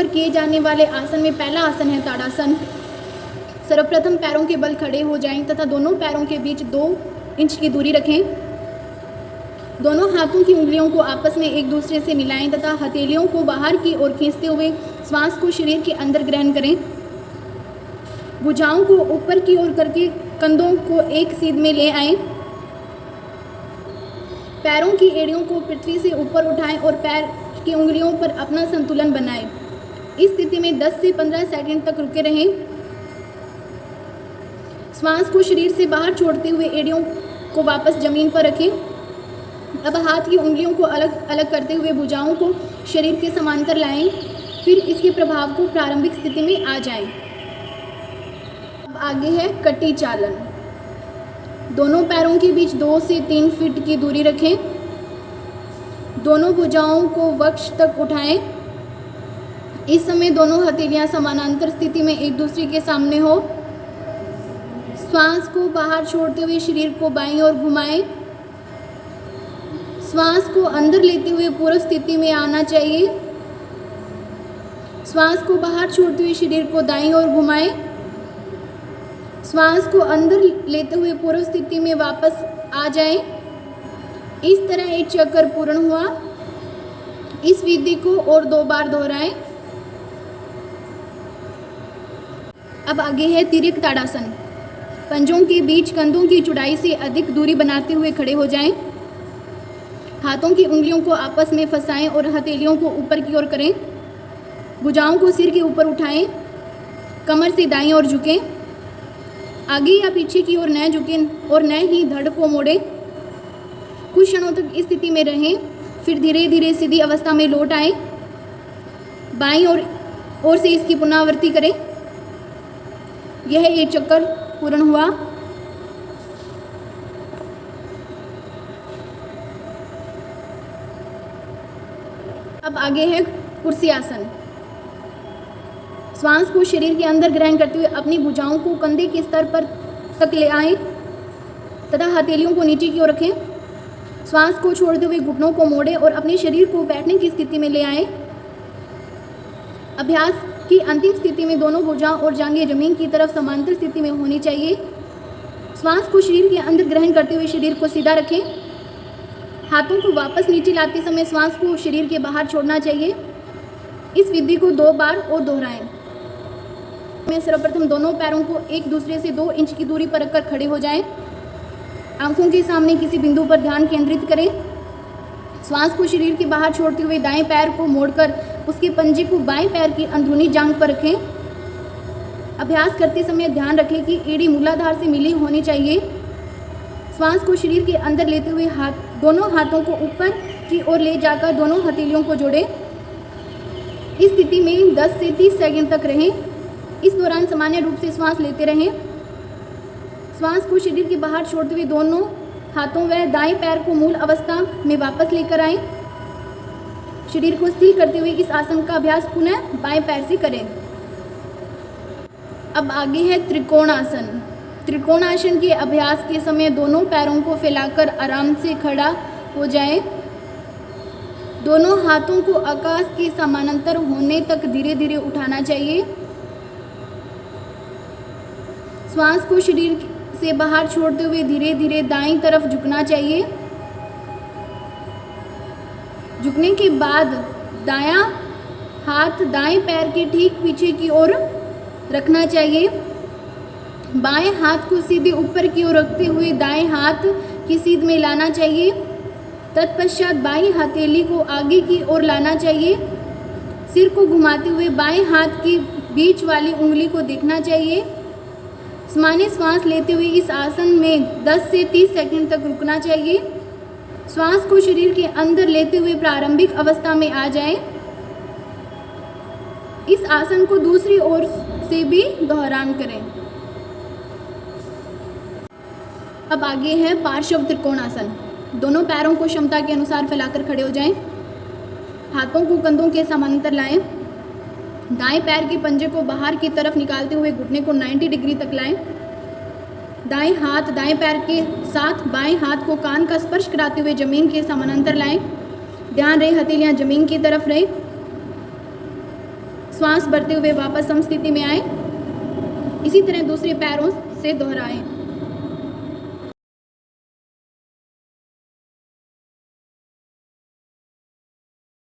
बैठकर किए जाने वाले आसन में पहला आसन है ताड़ासन। सर्वप्रथम पैरों के बल खड़े हो जाएं तथा दोनों पैरों के बीच 2 इंच की दूरी रखें। दोनों हाथों की उंगलियों को आपस में एक दूसरे से मिलाएं तथा हथेलियों को बाहर की ओर खींचते हुए श्वास को शरीर के अंदर ग्रहण करें। भुजाओं को ऊपर की ओर करके कंधों को एक सीध में ले आएं। पैरों की एड़ियों को पृथ्वी से ऊपर उठाएं और पैर की उंगलियों पर अपना संतुलन बनाएं। इस स्थिति में 10 से 15 सेकंड तक रुके रहें। श्वास को शरीर से बाहर छोड़ते हुए एड़ियों को वापस जमीन पर रखें। अब हाथ की उंगलियों को अलग अलग करते हुए भुजाओं को शरीर के समांतर लाएं। फिर इसके प्रभाव को प्रारंभिक स्थिति में आ जाएं। अब आगे है कटी चालन। दोनों पैरों के बीच 2 से 3 फीट की दूरी रखें। दोनों भुजाओं को वक्ष तक उठाएं। इस समय दोनों हथेलियां समानांतर स्थिति में एक दूसरे के सामने हो। श्वास को बाहर छोड़ते हुए शरीर को बाईं ओर घुमाएं। श्वास को अंदर लेते हुए पूर्व स्थिति में आना चाहिए। श्वास को बाहर छोड़ते हुए शरीर को दाईं ओर घुमाएं। श्वास को अंदर लेते हुए पूर्व स्थिति में वापस आ जाएं। इस तरह एक चक्कर पूर्ण हुआ। इस विधि को और 2 बार दोहराएं। अब आगे है तिर्यक ताड़ासन। पंजों के बीच कंधों की चौड़ाई से अधिक दूरी बनाते हुए खड़े हो जाएं। हाथों की उंगलियों को आपस में फंसाएं और हथेलियों को ऊपर की ओर करें। भुजाओं को सिर के ऊपर उठाएं। कमर से दाईं ओर झुकें। आगे या पीछे की ओर न झुकें और न ही धड़ को मोड़ें। कुछ क्षणों तक इस स्थिति में रहें। फिर धीरे धीरे सीधी अवस्था में लौट आएं। बाईं ओर से इसकी पुनरावृत्ति करें। यह एक चक्कर पूर्ण हुआ। अब आगे है कुर्सी आसन। श्वास को शरीर के अंदर ग्रहण करते हुए अपनी भुजाओं को कंधे के स्तर पर तक ले आएं तथा हथेलियों को नीचे की ओर रखें। श्वास को छोड़ते हुए घुटनों को मोड़ें और अपने शरीर को बैठने की स्थिति में ले आएं। अभ्यास की अंतिम स्थिति में दोनों भुजाएं और जांघें जमीन की तरफ समांतर स्थिति में होनी चाहिए। श्वास को शरीर के अंदर ग्रहण करते हुए शरीर को सीधा रखें। हाथों को वापस नीचे लाते समय श्वास को शरीर के बाहर छोड़ना चाहिए। इस विधि को 2 बार और दोहराएं। में सर्वप्रथम दोनों पैरों को एक दूसरे से 2 इंच की दूरी पर रखकर खड़े हो जाएं। आंखों के सामने किसी बिंदु पर ध्यान केंद्रित करें। श्वास को शरीर के बाहर छोड़ते हुए दाएं पैर को मोड़कर उसके पंजे को बाएं पैर की अंदरूनी जांघ पर रखें। अभ्यास करते समय ध्यान रखें कि एड़ी मूलाधार से मिली होनी चाहिए। श्वास को शरीर के अंदर लेते हुए दोनों हाथों को ऊपर की ओर ले जाकर दोनों हथेलियों को जोड़ें। इस स्थिति में 10 से 30 सेकंड तक रहें। इस दौरान सामान्य रूप से श्वास लेते रहें। श्वास को शरीर के बाहर छोड़ते हुए दोनों हाथों व दाएं पैर को मूल अवस्था में वापस लेकर आएं। शरीर को स्थिर करते हुए इस आसन का अभ्यास पुनः बाएं पैर से करें। अब आगे है त्रिकोणासन। त्रिकोणासन के अभ्यास के समय दोनों पैरों को फैलाकर आराम से खड़ा हो जाएं। दोनों हाथों को आकाश के समानांतर होने तक धीरे धीरे उठाना चाहिए। श्वास को शरीर से बाहर छोड़ते हुए धीरे धीरे दाईं तरफ झुकना चाहिए। झुकने के बाद दायां हाथ दाएं पैर के ठीक पीछे की ओर रखना चाहिए। बाएं हाथ को सीधे ऊपर की ओर रखते हुए दाएं हाथ की सीध में लाना चाहिए। तत्पश्चात बाईं हथेली को आगे की ओर लाना चाहिए। सिर को घुमाते हुए बाएं हाथ की बीच वाली उंगली को देखना चाहिए। सामान्य श्वास लेते हुए इस आसन में 10 से 30 सेकंड तक रुकना चाहिए। श्वास को शरीर के अंदर लेते हुए प्रारंभिक अवस्था में आ जाएं। इस आसन को दूसरी ओर से भी दोहरान करें। अब आगे है पार्श्व त्रिकोणासन। दोनों पैरों को क्षमता के अनुसार फैलाकर खड़े हो जाएं। हाथों को कंधों के समानांतर लाएं। दाएं पैर के पंजे को बाहर की तरफ निकालते हुए घुटने को 90 डिग्री तक लाएं। दाएं हाथ दाएं पैर के साथ बाएं हाथ को कान का स्पर्श कराते हुए जमीन के समानांतर लाएं। ध्यान रहे हथेलियां जमीन की तरफ रहे। श्वास भरते हुए वापस सम स्थिति में आए। इसी तरह दूसरे पैरों से दोहराएं।